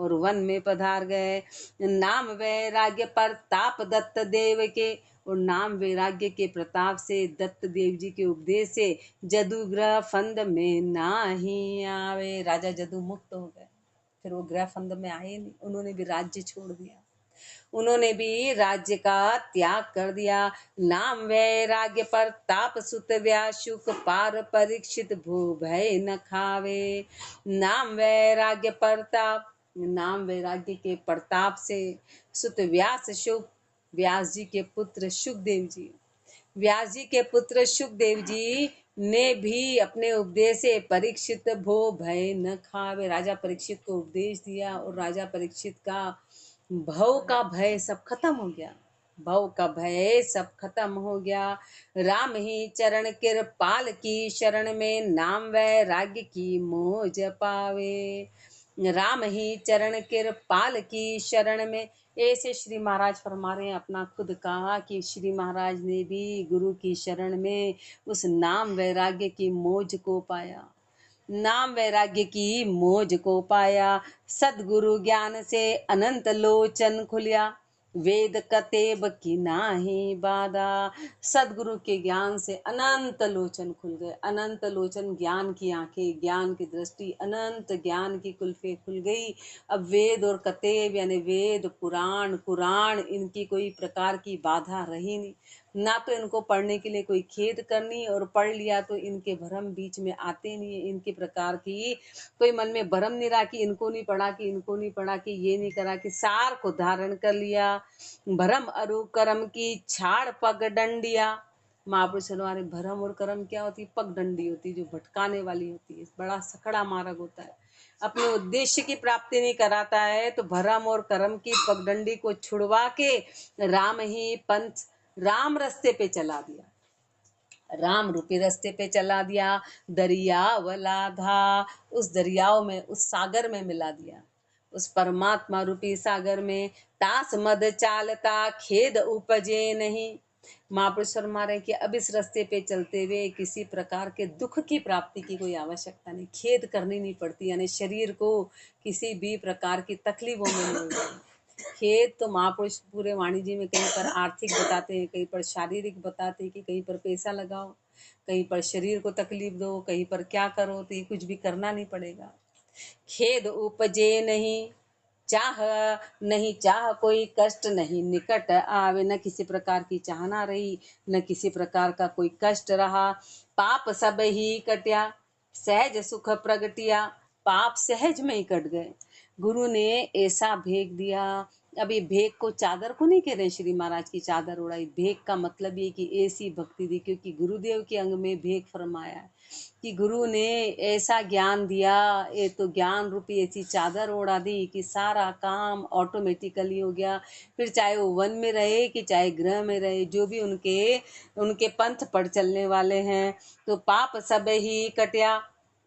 और वन में पधार गए। नाम वैराग्य प्रताप दत्त देव के, और नाम वैराग्य के प्रताप से, दत्त देव जी के उपदेश से, जदु ग्रह फंद में नाही आवे। राजा जदु मुक्त हो गए, फिर वो ग्रह फंद में आए नहीं, उन्होंने भी राज्य छोड़ दिया, उन्होंने भी राज्य का त्याग कर दिया। नाम वैराग्य प्रताप सुत व्यासुक, पार परीक्षित भू भय न खावे। नाम वैराग्य प्रताप, नाम वैराग्य के प्रताप से सुत व्यास शुक, व्यास जी के पुत्र सुखदेव जी, व्यास जी के पुत्र सुखदेव जी ने भी अपने उपदेश से परीक्षित भो भय न खावे, राजा परीक्षित को उपदेश दिया, और राजा परीक्षित का भव का भय सब खत्म हो गया, भव का भय सब खत्म हो गया। राम ही चरण कृपाल की शरण में, नाम वैराग्य की मोज पावे। राम ही चरण कृपाल की शरण में, ऐसे श्री महाराज फरमा रहे हैं अपना खुद कहा कि श्री महाराज ने भी गुरु की शरण में उस नाम वैराग्य की मोज को पाया, नाम वैराग्य की मोज को पाया। सदगुरु ज्ञान से अनंत लोचन खुलिया, वेद कतेब की नाही बाधा। सदगुरु के ज्ञान से अनंत लोचन खुल गए, अनंत लोचन, ज्ञान की आंखें, ज्ञान की दृष्टि, अनंत ज्ञान की कुल्फे खुल गई। अब वेद और कतेब यानी वेद पुराण कुरान, इनकी कोई प्रकार की बाधा रही नहीं, ना तो इनको पढ़ने के लिए कोई खेद करनी, और पढ़ लिया तो इनके भ्रम बीच में आते नहीं है, इनकी प्रकार की कोई मन में भ्रम नहीं रहा कि इनको नहीं पढ़ा, कि इनको नहीं पढ़ा, कि ये नहीं करा, कि सार को धारण कर लिया। भ्रम अरु कर्म की छाड़ पग डंडिया। महापुरुष हमारे भ्रम और कर्म क्या होती है? पगडंडी होती है, जो भटकाने वाली होती है, बड़ा सखड़ा मार्ग होता है, अपने उद्देश्य की प्राप्ति नहीं कराता है। तो भ्रम और कर्म की पगडंडी को छुड़वा के राम ही पंथ, राम रास्ते पे चला दिया, राम रूपी रास्ते पे चला दिया। दरियाव लाधा, उस दरियाव में, उस सागर में मिला दिया, उस परमात्मा रूपी सागर में। तास मद चालता खेद उपजे नहीं। महापुरुष फरमा रहे कि अब इस रास्ते पे चलते हुए किसी प्रकार के दुख की प्राप्ति की कोई आवश्यकता नहीं, खेद करनी नहीं पड़ती, यानी शरीर को किसी भी प्रकार की तकलीफों में नहीं होगी। खेद तो महापुरुष पूरे वाणी जी में कहीं पर आर्थिक बताते हैं, कहीं पर शारीरिक बताते हैं कि कहीं पर पैसा लगाओ, कहीं पर शरीर को तकलीफ दो, कहीं पर क्या करो, तो ये कुछ भी करना नहीं पड़ेगा। खेद उपजे नहीं, चाह नहीं, चाह कोई कष्ट नहीं निकट आवे, न किसी प्रकार की चाहना रही, न किसी प्रकार का कोई कष्ट रहा। पाप सब ही कटिया, सहज सुख प्रगटिया, पाप सहज में ही कट गए। गुरु ने ऐसा भेग दिया। अब ये भेग को चादर को नहीं कह रहे श्री महाराज की चादर उड़ाई, भेग का मतलब ये कि ऐसी भक्ति दी, क्योंकि गुरुदेव के अंग में भेग फरमाया कि गुरु ने ऐसा ज्ञान दिया, ये तो ज्ञान रूपी ऐसी चादर ओढ़ा दी कि सारा काम ऑटोमेटिकली हो गया। फिर चाहे वो वन में रहे कि चाहे गृह में रहे, जो भी उनके उनके पंथ पर चलने वाले हैं, तो पाप सब ही कटिया,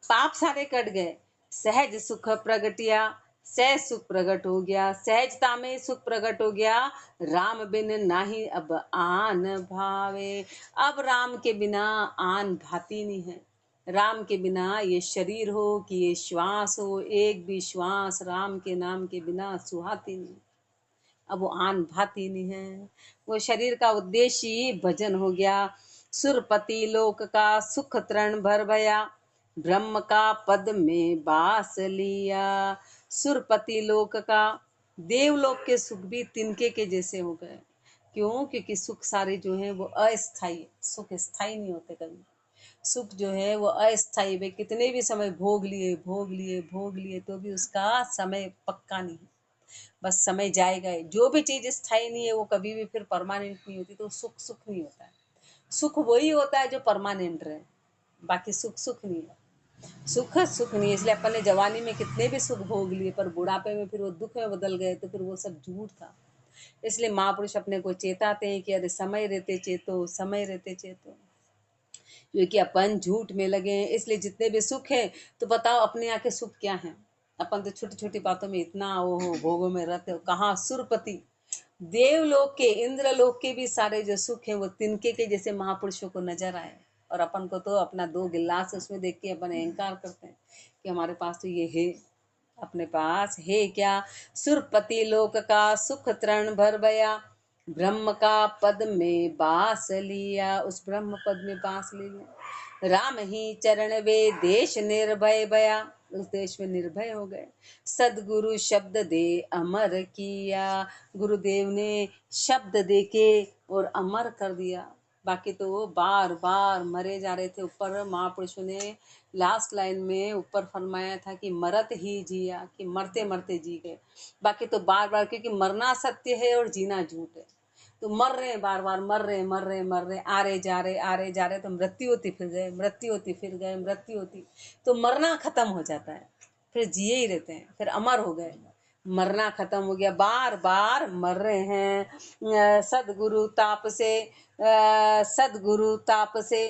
पाप सारे कट गए। सहज सुख प्रगटिया, सहज सुख प्रकट हो गया, सहजता में सुख प्रकट हो गया। राम बिन नाही अब आन भावे, अब राम के बिना आन भाती नहीं है। राम के बिना ये शरीर हो कि ये श्वास हो, एक भी श्वास राम के नाम के बिना सुहाती नहीं, अब वो आन भाती नहीं है। वो शरीर का उद्देश्य ही भजन हो गया। सुरपति लोक का सुख तृण भर भया, ब्रह्म का पद में बास लिया। सुरपति लोक का, देवलोक के सुख भी तिनके के जैसे हो गए। क्यों? क्योंकि सुख सारे जो हैं वो अस्थाई, सुख स्थाई नहीं होते कभी। सुख जो है वो अस्थाई, वे कितने भी समय भोग लिए भोग लिए भोग लिए तो भी उसका समय पक्का नहीं है, बस समय जाएगा। जो भी चीज स्थायी नहीं है वो कभी भी फिर परमानेंट नहीं होती, तो सुख सुख नहीं होता है। सुख वही होता है जो परमानेंट रहे, बाकी सुख सुख नहीं है। सुख सुख नहीं है, इसलिए अपन ने जवानी में कितने भी सुख भोग लिए, पर बुढ़ापे में फिर वो दुख में बदल गए, तो फिर वो सब झूठ था। इसलिए महापुरुष अपने को चेताते हैं कि अरे समय रहते चेतो, समय रहते चेतो, क्योंकि अपन झूठ में लगे हैं। इसलिए जितने भी सुख हैं, तो बताओ अपने यहाँ के सुख क्या हैं? अपन तो छोटी छोटी बातों में इतना वो भोगों में रहते हो। कहाँ सुरपति, देवलोक के, इंद्रलोक के भी सारे जो सुख हैं वो तिनके के जैसे महापुरुषों को नजर आए, और अपन को तो अपना दो गिलास उसमें देख के अपन अहंकार करते हैं कि हमारे पास तो ये है। अपने पास है क्या। सुरपति लोक का सुख तृण भर बया, ब्रह्म का पद में बास लिया, उस ब्रह्म पद में बास ले लिया। राम ही चरण वे देश निर्भय बया, उस देश में निर्भय हो गए। सदगुरु शब्द दे अमर किया, गुरुदेव ने शब्द दे के और अमर कर दिया। बाकी तो वो बार बार मरे जा रहे थे। ऊपर महापुरुषों ने लास्ट लाइन में ऊपर फरमाया था कि मरत ही जिया, कि मरते मरते जी गए। बाकी तो बार बार, क्योंकि मरना सत्य है और जीना झूठ है, तो मर रहे हैं, बार बार मर रहे मर रहे मर रहे, आ रहे जा रहे आ रहे जा रहे, तो मृत्यु होती फिर गए, मृत्यु होती फिर गए, मृत्यु होती, तो मरना खत्म हो जाता है, फिर जिए ही रहते हैं, फिर अमर हो गए। मरना खत्म हो गया, बार बार मर रहे हैं। सदगुरु ताप से, सदगुरु ताप से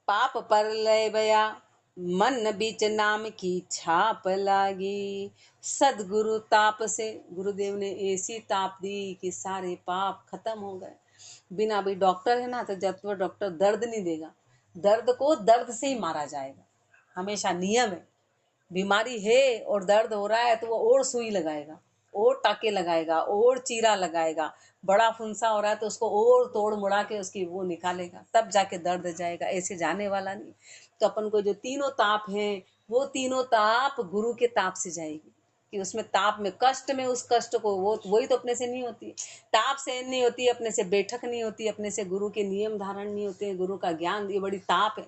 पाप पर लय बया, मन बीच नाम की छाप लागी। सदगुरु ताप से, गुरुदेव ने ऐसी ताप दी कि सारे पाप खत्म हो गए। बिना, भी डॉक्टर है ना, तो जब तक डॉक्टर दर्द नहीं देगा, दर्द को दर्द से ही मारा जाएगा, हमेशा नियम है। बीमारी है और दर्द हो रहा है तो वो और सुई लगाएगा, और टाके लगाएगा, और चीरा लगाएगा। बड़ा फुंसा हो रहा है तो उसको और तोड़ मुड़ा के उसकी वो निकालेगा, तब जाके दर्द जाएगा, ऐसे जाने वाला नहीं। तो अपन को जो तीनों ताप हैं, वो तीनों ताप गुरु के ताप से जाएगी, कि उसमें ताप में, कष्ट में, उस कष्ट को, वो वही तो अपने से नहीं होती। ताप सहन नहीं होती, अपने से बैठक नहीं होती, अपने से गुरु के नियम धारण नहीं होते, गुरु का ज्ञान, ये बड़ी ताप है।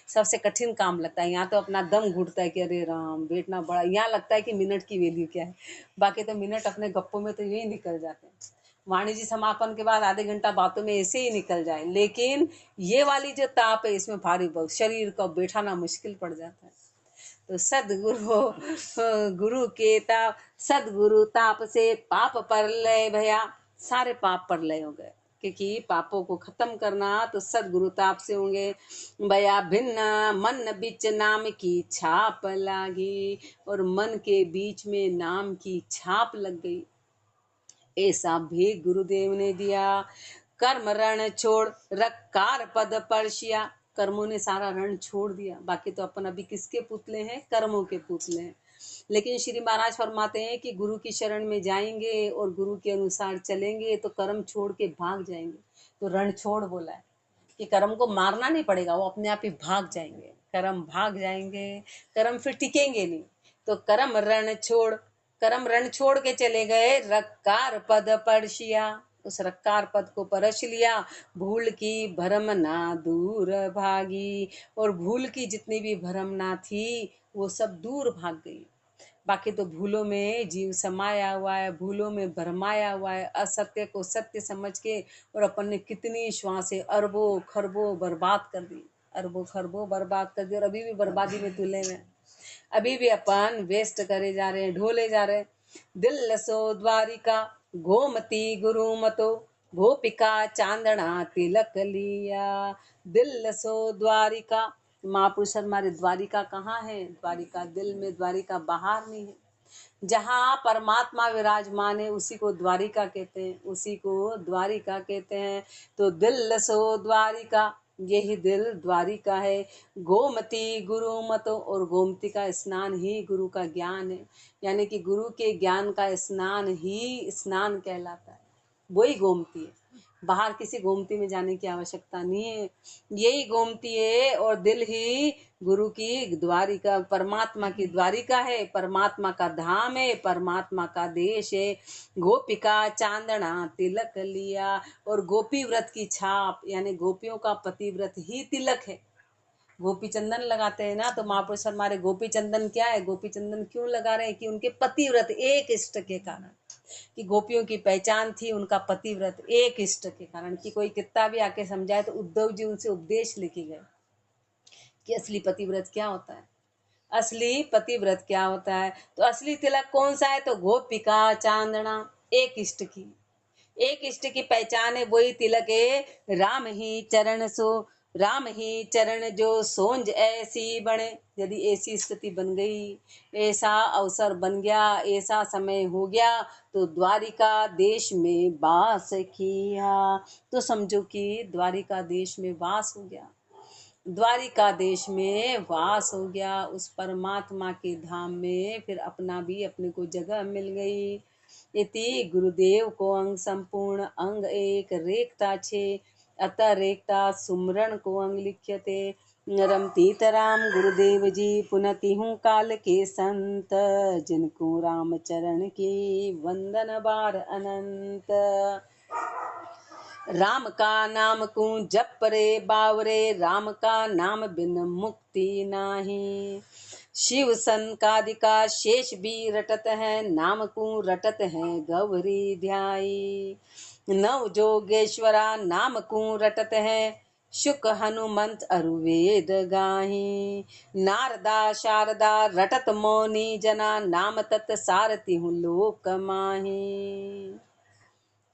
सबसे कठिन काम लगता है। यहाँ तो अपना दम घुटता है कि अरे राम बैठना बड़ा, यहाँ लगता है कि मिनट की वैल्यू क्या है। बाकी तो मिनट अपने गप्पों में तो यही निकल जाते हैं, वाणिज्य समापन के बाद आधे घंटा बातों में ऐसे ही निकल जाए। लेकिन ये वाली जो ताप है, इसमें भारी बहुत शरीर को बैठाना मुश्किल पड़ जाता है। तो सदगुरु, गुरु के ताप, सदगुरु ताप से पाप पर लय भया, सारे पाप पर लय हो गए, क्योंकि पापों को खत्म करना तो सदगुरु ताप से होंगे। भया भिन्न मन बीच नाम की छाप लागी, और मन के बीच में नाम की छाप लग गई, ऐसा भी गुरुदेव ने दिया। कर्म रण छोड़ रकार पद परशिया, कर्मों ने सारा रण छोड़ दिया। बाकी तो अपन अभी किसके पुतले हैं, कर्मों के पुतले हैं। लेकिन श्री महाराज फरमाते हैं कि गुरु की शरण में जाएंगे और गुरु के अनुसार चलेंगे तो कर्म छोड़ के भाग जाएंगे। तो रण छोड़ बोला है कि कर्म को मारना नहीं पड़ेगा, वो अपने आप ही भाग जाएंगे, कर्म भाग जाएंगे, कर्म फिर टिकेंगे नहीं। तो कर्म रण छोड़, कर्म रण छोड़ के चले गए, रक्कार पद परशिया, उस रक्कार पद को परश लिया। भूल की भरम ना दूर भागी, और भूल की जितनी भी भरम ना थी वो सब दूर भाग गई। बाकी तो भूलों में जीव समाया हुआ है, भूलों में भरमाया हुआ है, असत्य को सत्य समझ के, और अपन ने कितनी श्वासें अरबों खरबों बर्बाद कर दी, अरबों खरबों बर्बाद कर दी, और अभी भी बर्बादी में तुले में, अभी भी अपन वेस्ट करे जा रहे हैं, ढोले जा रहे हैं। दिल सो द्वारिका गोमती गुरु मतो, गोपिका चांदना तिलक लिया। दिल सो द्वारिका, महापुरुष हमारे द्वारिका कहाँ है, द्वारिका दिल में, द्वारिका बाहर नहीं है। जहाँ परमात्मा विराजमान है उसी को द्वारिका कहते हैं, उसी को द्वारिका कहते हैं। तो दिल सो द्वारिका, यही दिल द्वारिका है। गोमती गुरु मतो, और गोमती का स्नान ही गुरु का ज्ञान है, यानी कि गुरु के ज्ञान का स्नान ही स्नान कहलाता है, वही गोमती है। बाहर किसी गोमती में जाने की आवश्यकता नहीं है, यही गोमती है। और दिल ही गुरु की द्वारिका, परमात्मा की द्वारिका है, परमात्मा का धाम है, परमात्मा का देश है। गोपिका चांदना तिलक लिया, और गोपी व्रत की छाप, यानी गोपियों का पतिव्रत ही तिलक है। गोपी चंदन लगाते हैं ना, तो महापुरुष हमारे गोपी चंदन क्या है, गोपी चंदन क्यों लगा रहे हैं, कि उनके पतिव्रत एक इष्ट के कारण, कि गोपियों की पहचान थी उनका पतिव्रत एक इष्ट के कारण। कि कोई कितना भी आके समझाए तो उद्धव जी उनसे उपदेश लेके गए कि असली पतिव्रत क्या होता है, असली पतिव्रत क्या होता है। तो असली तिलक कौन सा है, तो गोपिका चांदना, एक इष्ट की, एक इष्ट की पहचान है, वही तिलक है। राम ही चरण सो, राम ही चरण जो सोंज ऐसी बने, यदि ऐसी स्थिति बन गई, ऐसा अवसर बन गया, ऐसा समय हो गया, तो द्वारिका देश में वास किया, तो समझो कि द्वारिका देश में वास हो गया। द्वारिका देश में वास हो गया। उस परमात्मा के धाम में फिर अपना भी अपने को जगह मिल गई। इति गुरुदेव को अंग संपूर्ण अंग एक रेखता छे, अतः रेखता सुमरण को अंग लिख्यते। नरम तीतराम गुरुदेव जी पुनति हूँ काल के संत, जिनको राम चरण की वंदन बार अनंत। राम का नाम को जप रे बावरे, राम का नाम बिन मुक्ति नाही। शिव संकादिका शेष भी रटत है, नाम को रटत है गौरी ध्याई। नव जोगेश्वरा नाम को रटत है, शुक हनुमंत अरुवेद गाही। नारदा शारदा रटत मौनी जना, नाम तत् सारथी हूँ लोक माही।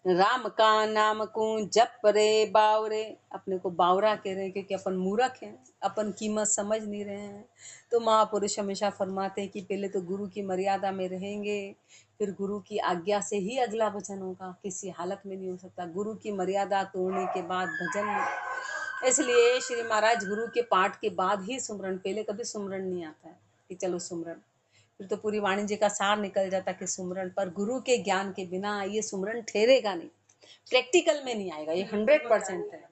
राम का नाम को जप रे बावरे, अपने को बावरा कह रहे हैं क्योंकि अपन मूर्ख हैं, अपन कीमत समझ नहीं रहे हैं। तो महापुरुष हमेशा फरमाते हैं कि पहले तो गुरु की मर्यादा में रहेंगे, फिर गुरु की आज्ञा से ही अगला भजन होगा, किसी हालत में नहीं हो सकता। गुरु की मर्यादा तोड़ने के बाद भजन। इसलिए श्री महाराज गुरु के पाठ के बाद ही सुमरन, पहले कभी सुमरन नहीं आता है कि चलो सुमरन, फिर तो पूरी वाणी जी का सार निकल जाता कि सुमरन। पर गुरु के ज्ञान के बिना ये सुमरन ठहरेगा नहीं, प्रैक्टिकल में नहीं आएगा। ये 100% है,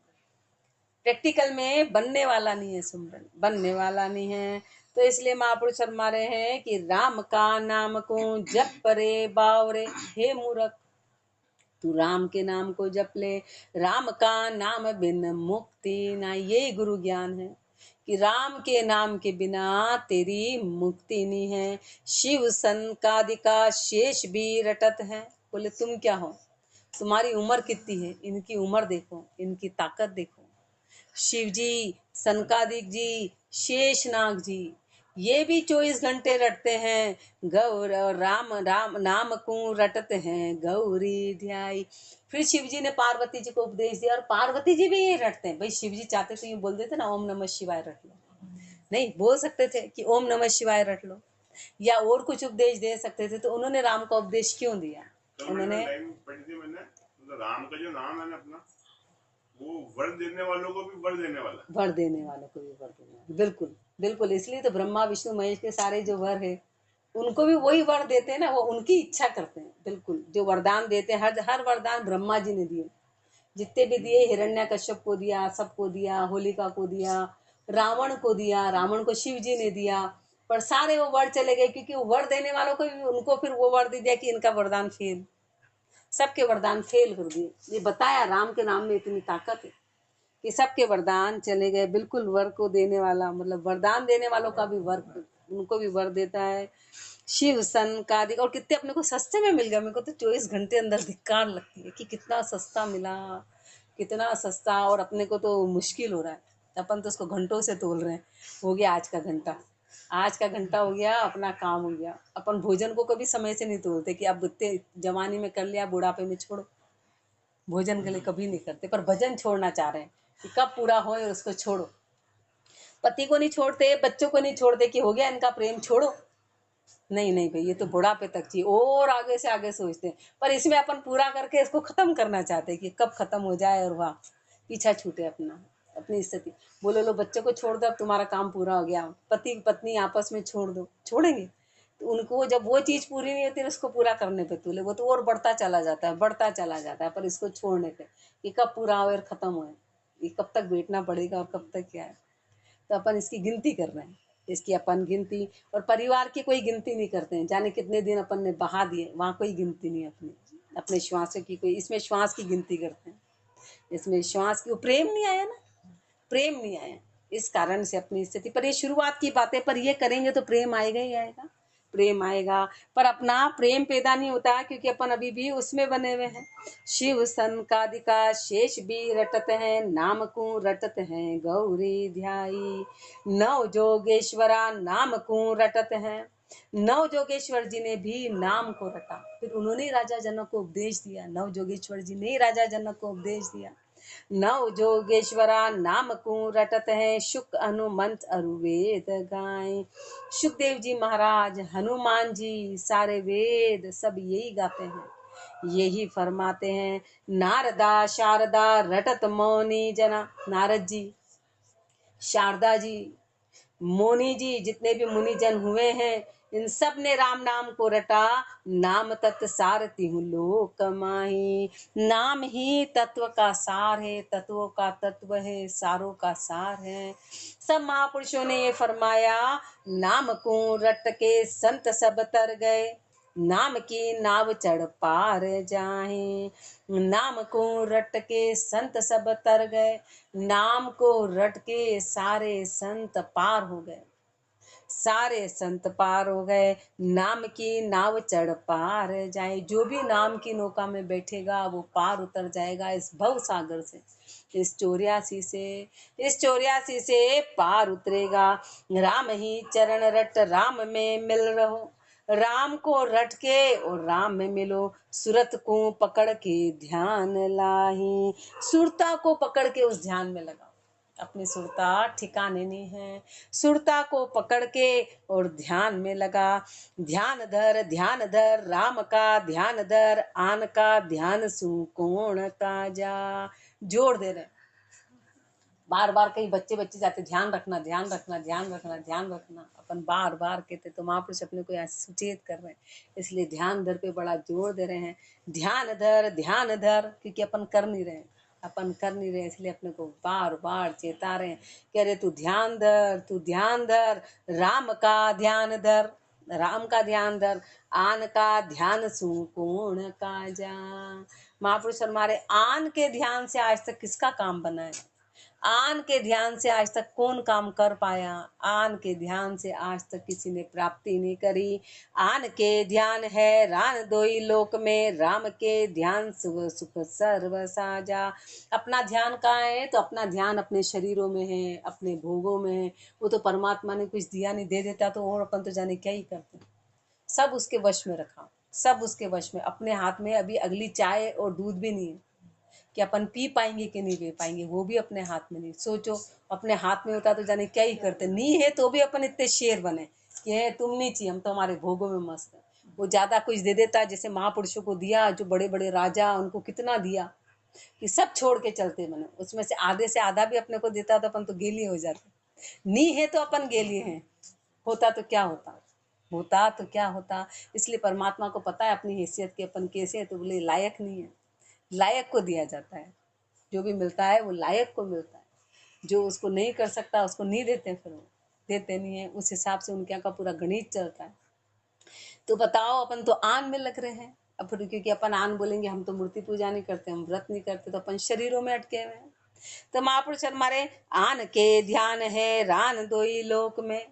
प्रैक्टिकल में बनने वाला नहीं है, सुमरन बनने वाला नहीं है। तो इसलिए महापुरुष फरमा रहे हैं कि राम का नाम को जप रे बावरे, हे मूर्ख तू राम के नाम को जप ले। राम का नाम बिन मुक्ति ना, यही गुरु ज्ञान है कि राम के नाम के बिना तेरी मुक्ति नहीं है। शिव संकादिका शेष भी रटत है। बोले तुम क्या हो, तुम्हारी उम्र कितनी है, इनकी उम्र देखो, इनकी ताकत देखो। शिव जी, सनकादिक जी, शेषनाग जी, ये भी 24 घंटे रटते हैं। गौर और राम राम नाम को रटते हैं गौरी ध्याई। फिर शिव जी ने पार्वती जी को उपदेश दिया और पार्वती जी भी ये रटते हैं। भाई शिव जी चाहते तो यूँ बोल देते ना ओम नमः शिवाय रट लो, नहीं बोल सकते थे कि ओम नमः शिवाय रट लो, या और कुछ उपदेश दे सकते थे। तो उन्होंने राम का उपदेश क्यों दिया? तो उन्होंने मैंने मतलब राम का जो नाम है ना अपना, वो वर देने वालों को भी वर देने वाला, वर देने वालों को भी वर देने वाला, बिल्कुल बिल्कुल। इसलिए तो ब्रह्मा विष्णु महेश के सारे जो वर है उनको भी वही वर देते हैं ना, वो उनकी इच्छा करते हैं। बिल्कुल जो वरदान देते हैं, हर वरदान ब्रह्मा जी ने दिए, जितने भी दिए, हिरण्यकश्यप को दिया, सबको दिया, होलिका को दिया, रावण को दिया, रावण को शिव जी ने दिया। पर सारे वो वर चले गए क्योंकि वो वर देने वालों को भी उनको फिर वो वर दे दिया कि इनका वरदान फेल, सबके वरदान फेल कर दिए। ये बताया राम के नाम में इतनी ताकत है कि सबके वरदान चले गए। बिल्कुल वर को देने वाला, मतलब वरदान देने वालों का भी वर, उनको भी वर देता है। शिव सन का अधिक, और कितने अपने को सस्ते में मिल गया। मेरे को तो 24 घंटे अंदर धिक्कार लगती है कि कितना सस्ता मिला, कितना सस्ता। और अपने को तो मुश्किल हो रहा है, अपन तो उसको घंटों से तोल रहे हैं। हो गया आज का घंटा, आज का घंटा हो गया, अपना काम हो गया। अपन भोजन को कभी समय से नहीं तोलते कि अब इतने जवानी में कर लिया, बुढ़ापे में छोड़ो, भोजन के लिए कभी नहीं करते। पर भजन छोड़ना चाह रहे हैं कि कब पूरा हो और उसको छोड़ो। पति को नहीं छोड़ते, बच्चों को नहीं छोड़ते कि हो गया इनका प्रेम, छोड़ो। नहीं नहीं भाई, ये तो बुढ़ापे तक चाहिए, और आगे से आगे सोचते हैं। पर इसमें अपन पूरा करके इसको खत्म करना चाहते हैं कि कब खत्म हो जाए और वाह पीछा छूटे अपना, अपनी स्थिति। बोलो लो बच्चों को छोड़ दो, अब तुम्हारा काम पूरा हो गया। पति पत्नी आपस में छोड़ दो, छोड़ेंगे? तो उनको जब वो चीज़ पूरी नहीं होती, उसको पूरा करने पे तुले, वो तो और बढ़ता चला जाता है, बढ़ता चला जाता है। पर इसको छोड़ने पे कि कब पूरा हो और ख़त्म हो, ये कब तक बैठना पड़ेगा और कब तक क्या है। तो अपन इसकी गिनती कर रहे हैं, इसकी अपन गिनती। और परिवार की कोई गिनती नहीं करते हैं, जाने कितने दिन अपन ने बहा दिए, वहाँ कोई गिनती नहीं अपनी, अपने श्वासों की कोई। इसमें श्वास की गिनती करते हैं, इसमें श्वास की। प्रेम नहीं आया ना, प्रेम नहीं आया, इस कारण से अपनी स्थिति। पर ये शुरुआत की बातें, पर ये करेंगे तो प्रेम आएगा ही आएगा, प्रेम आएगा। पर अपना प्रेम पैदा नहीं होता क्योंकि अपन अभी भी उसमें बने हुए हैं। शिव संकादिका शेष भी रटत हैं, नाम को रटत हैं गौरी ध्याई। नव जोगेश्वरा नाम को रटत हैं, नव जोगेश्वर जी ने भी नाम को रटा। फिर उन्होंने राजा जनक को उपदेश दिया, नव जोगेश्वर जी ने राजा जनक को उपदेश दिया। नव जोगेश्वरा नाम को रटत है, शुक हनुमंत अरुवेद गाय। सुखदेव जी महाराज, हनुमान जी, सारे वेद सब यही गाते हैं, यही फरमाते हैं। नारदा शारदा रटत मौनी जना, नारद जी, शारदा जी, मोनी जी, जितने भी मुनिजन हुए हैं, इन सब ने राम नाम को रटा। नाम तत्व सारथी हूँ लोक माही। नाम ही तत्व का सार है, तत्वों का तत्व है, सारों का सार है। सब महापुरुषों ने ये फरमाया, नाम को रट के संत सब तर गए, नाम की नाव चढ़ पार जाए। नाम को रट के संत सब तर गए, नाम को रट के सारे संत पार हो गए, सारे संत पार हो गए। नाम की नाव चढ़ पार जाए। जो भी नाम की नौका में बैठेगा वो पार उतर जाएगा इस भव सागर से, इस 84 से, इस 84 से पार उतरेगा। राम ही चरण रट राम में मिल रहो, राम को रट के और राम में मिलो। सुरत को पकड़ के ध्यान लाही, सुरता को पकड़ के उस ध्यान में लगाओ। अपनी सुरता ठिकाने नहीं है, सुरता को पकड़ के और ध्यान में लगा। ध्यान धर राम का ध्यान धर, आन का ध्यान सुकोण का जा। जोड़ दे रहे, बार बार कहीं बच्चे जाते, ध्यान रखना ध्यान रखना ध्यान रखना ध्यान रखना, अपन बार बार कहते, तो महापुरुष अपने को यहाँ सुचेत कर रहे हैं, इसलिए ध्यान धर पे बड़ा जोर दे रहे हैं। ध्यान धर, क्योंकि अपन कर नहीं रहे, अपन कर नहीं रहे, इसलिए अपने को बार बार चेता रहे हैं, कह रहे तू ध्यान धर, राम का ध्यान धर, राम का ध्यान धर, आन का ध्यान सुकोण का जा। महापुरुष हमारे आन के ध्यान से आज तक किसका काम बना है? आन के ध्यान से आज तक कौन काम कर पाया? आन के ध्यान से आज तक किसी ने प्राप्ति नहीं करी। आन के ध्यान है रान दोई लोक में, राम के ध्यान सुख सर्व साजा। अपना ध्यान कहाँ है? तो अपना ध्यान अपने शरीरों में है, अपने भोगों में है। वो तो परमात्मा ने कुछ दिया नहीं, दे देता तो और अपन तो जाने क्या ही करते। सब उसके वश में रखा, सब उसके वश में। अपने हाथ में अभी अगली चाय और दूध भी नहीं है कि अपन पी पाएंगे कि नहीं पी पाएंगे, वो भी अपने हाथ में नहीं। सोचो अपने हाथ में होता तो जाने क्या ही करते। नहीं है तो भी अपन इतने शेर बने कि है तुम नहीं चाहिए, हम तो हमारे भोगों में मस्त है। वो ज्यादा कुछ दे देता, जैसे महापुरुषों को दिया, जो बड़े बड़े राजा, उनको कितना दिया कि सब छोड़ के चलते बने। उसमें से आधे भी अपने को देता तो अपन तो गेली हो जाते। नहीं है तो अपन गेली हैं, होता तो क्या होता, होता तो क्या होता। इसलिए परमात्मा को पता है अपनी हैसियत के अपन कैसे है, तो बोले लायक नहीं है, लायक को दिया जाता है। जो भी मिलता है वो लायक को मिलता है, जो उसको नहीं कर सकता उसको नहीं देते, फिर वो देते नहीं है। उस हिसाब से उनके यहाँ का पूरा गणित चलता है। तो बताओ, अपन तो आन में लग रहे हैं। अब फिर क्योंकि अपन आन बोलेंगे, हम तो मूर्ति पूजा नहीं करते, हम व्रत नहीं करते, तो अपन शरीरों में अटके हुए हैं। तो महापुरुष हमारे आन के ध्यान है रान दोई लोक में,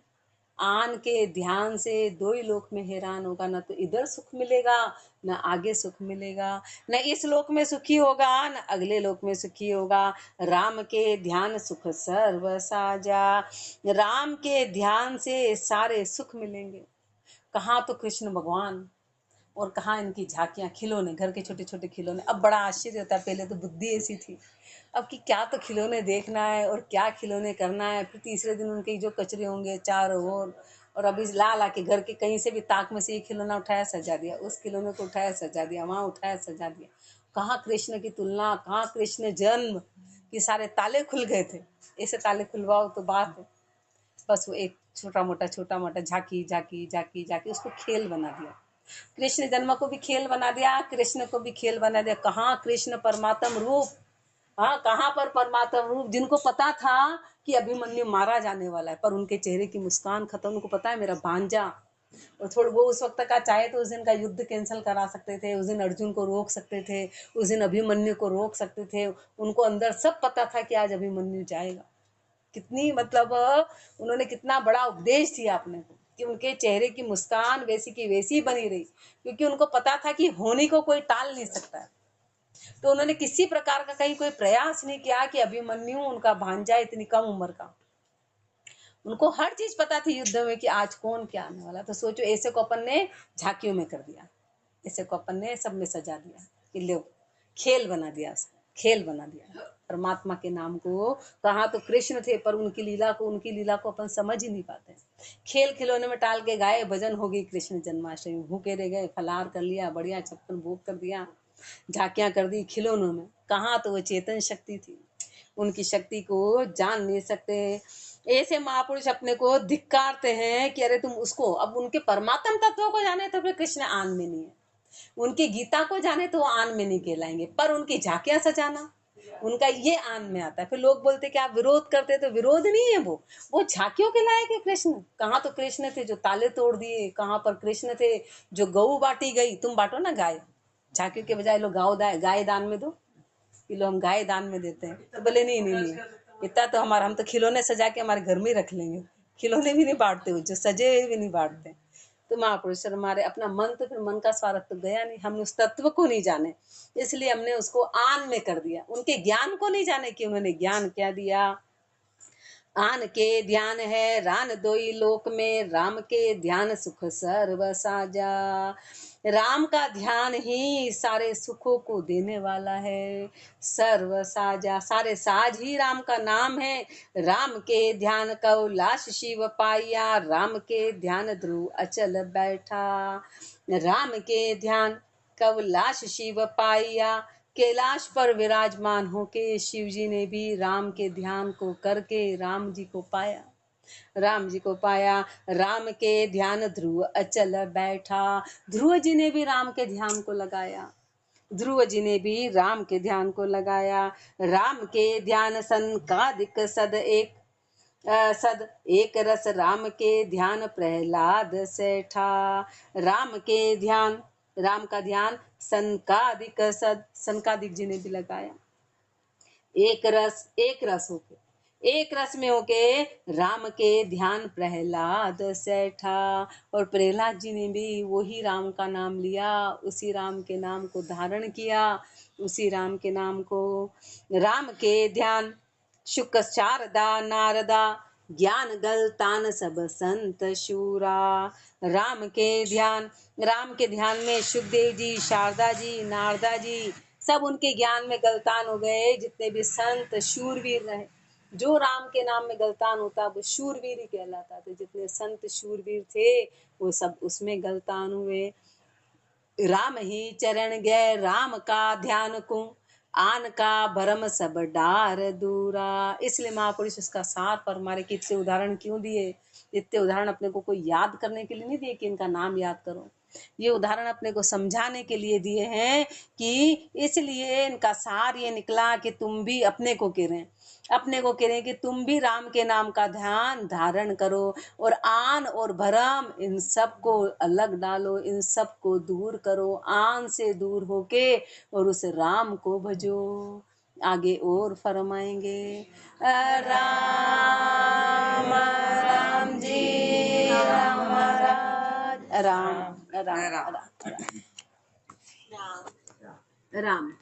आन के ध्यान से दो ही लोक में हैरान होगा, ना तो इधर सुख मिलेगा न आगे सुख मिलेगा, न इस लोक में सुखी होगा न अगले लोक में सुखी होगा। राम के ध्यान सुख सर्व साजा, राम के ध्यान से सारे सुख मिलेंगे। कहाँ तो कृष्ण भगवान और कहाँ इनकी झांकियाँ, खिलौने, घर के छोटे छोटे खिलौने। अब बड़ा आश्चर्य होता है, पहले तो बुद्धि ऐसी थी अब कि क्या तो खिलौने देखना है और क्या खिलौने करना है। फिर तीसरे दिन उनके जो कचरे होंगे चारों ओर, और अभी ला के घर के कहीं से भी ताक में से ये खिलौना उठाया सजा दिया, उस खिलौने को उठाया सजा दिया, वहाँ उठाया सजा दिया। कहाँ कृष्ण की तुलना, कहाँ कृष्ण जन्म कि सारे ताले खुल गए थे। ऐसे ताले खुलवाओ तो बात है। बस वो एक छोटा मोटा झांकी झांकी झांकी झांकी उसको खेल बना दिया। कृष्ण जन्म को भी खेल बना दिया, कृष्ण को भी खेल बना दिया। कहाँ कृष्ण परमात्म रूप, हाँ कहाँ पर परमात्मा रूप, जिनको पता था कि अभिमन्यु मारा जाने वाला है, पर उनके चेहरे की मुस्कान खत्म। उनको पता है मेरा भांजा, और थोड़ा वो उस वक्त का चाहे तो उस दिन का युद्ध कैंसिल करा सकते थे, उस दिन अर्जुन को रोक सकते थे, उस दिन अभिमन्यु को रोक सकते थे। उनको अंदर सब पता था कि आज अभिमन्यु जाएगा। कितनी मतलब उन्होंने कितना बड़ा उपदेश दिया अपने को कि उनके चेहरे की मुस्कान वैसी की वैसी बनी रही, क्योंकि उनको पता था कि होने को कोई टाल नहीं सकता है। तो उन्होंने किसी प्रकार का कहीं कोई प्रयास नहीं किया कि अभिमन्यु उनका भांजा इतनी कम उम्र का, उनको हर चीज पता थी युद्ध में कि आज कौन क्या आने वाला। तो सोचो, ऐसे को अपन ने झांकियों में कर दिया, ऐसे को अपन ने सब में सजा दिया कि लो खेल बना दिया, खेल बना दिया परमात्मा के नाम को। कहाँ तो कृष्ण थे, पर उनकी लीला को अपन समझ ही नहीं पाते। खेल खिलौने में टाल के गाए भजन होगी कृष्ण जन्माष्टमी, भूखे रह गए, फलाहार कर लिया, बढ़िया 56 भोग कर दिया, झांकियां कर दी खिलौनों में। कहाँ तो वो चेतन शक्ति थी, उनकी शक्ति को जान नहीं सकते। ऐसे महापुरुष अपने को धिक्कारते हैं कि अरे तुम उसको, अब उनके परमात्म तत्व को जाने तो फिर कृष्ण आन में नहीं है, उनकी गीता को जाने तो वो आन में नहीं कहलाएंगे, पर उनकी झांकियां सजाना उनका ये आन में आता है। फिर लोग बोलते कि आप विरोध करते, तो विरोध नहीं है, वो झांकियों के लायक है कृष्ण। कहाँ तो कृष्ण थे जो ताले तोड़ दिए, कहाँ पर कृष्ण थे जो गऊ बांटी गई। तुम बांटो ना गाय, झांकियों के बजाय लोग गाय दान में दो, कि लो हम गाय दान में देते हैं। तो बोले नहीं नहीं नहीं, इतना तो हमारा, हम तो खिलौने सजा के हमारे घर में ही रख लेंगे, खिलौने भी नहीं बांटते हो, जो सजे भी नहीं बांटते। तो महापुरुष हमारे अपना मन, तो फिर मन का स्वार्थ तो गया नहीं, हमने उस तत्व को नहीं जाने, इसलिए हमने उसको आन में कर दिया। उनके ज्ञान को नहीं जाने कि उन्होंने ज्ञान क्या दिया। आन के ध्यान है रान दोई लोक में, राम के ध्यान सुख सर्व साजा। राम का ध्यान ही सारे सुखों को देने वाला है, सर्व साजा, सारे साज ही राम का नाम है। राम के ध्यान कैलाश शिव पाया, राम के ध्यान ध्रुव अचल बैठा। राम के ध्यान कैलाश शिव पाया, कैलाश पर विराजमान होके शिव जी ने भी राम के ध्यान को करके राम जी को पाया, राम जी को पाया। राम के ध्यान ध्रुव अचल बैठा, ध्रुव जी ने भी राम के ध्यान को लगाया, ध्रुव जी ने भी राम के ध्यान को लगाया। राम के ध्यान संकादिक सद एक सद एक रस, राम के ध्यान प्रहलाद सेठा। राम के ध्यान, राम का ध्यान संकादिक सद, संकादिक जी ने भी लगाया। एक रस होके, एक रस में होके राम के ध्यान प्रहलाद सेठा। और प्रहलाद जी ने भी वही राम का नाम लिया, उसी राम के नाम को धारण किया, उसी राम के नाम को। राम के ध्यान शुक शारदा नारदा, ज्ञान गलतान सब संत शूरा। राम के ध्यान, राम के ध्यान में सुखदेव जी, शारदा जी, नारदा जी, सब उनके ज्ञान में गलतान हो गए। जितने भी संत शूरवीर रहे, जो राम के नाम में गलतान होता वो शूरवीर ही कहलाता। तो जितने संत शूरवीर थे वो सब उसमें गलतान हुए। राम ही चरण गए राम का ध्यान को, आन का भरम सब डार दूरा। इसलिए महापुरुष उसका सार पर हमारे कितने उदाहरण क्यों दिए। इतने उदाहरण अपने को कोई याद करने के लिए नहीं दिए कि इनका नाम याद करो, ये उदाहरण अपने को समझाने के लिए दिए हैं। कि इसलिए इनका सार ये निकला कि तुम भी अपने को कह रहे हैं कि तुम भी राम के नाम का ध्यान धारण करो, और आन और भरम इन सब को अलग डालो, इन सब को दूर करो, आन से दूर होके और उस राम को भजो। आगे और फरमाएंगे। राम राम जी राम राम राम राम राम राम।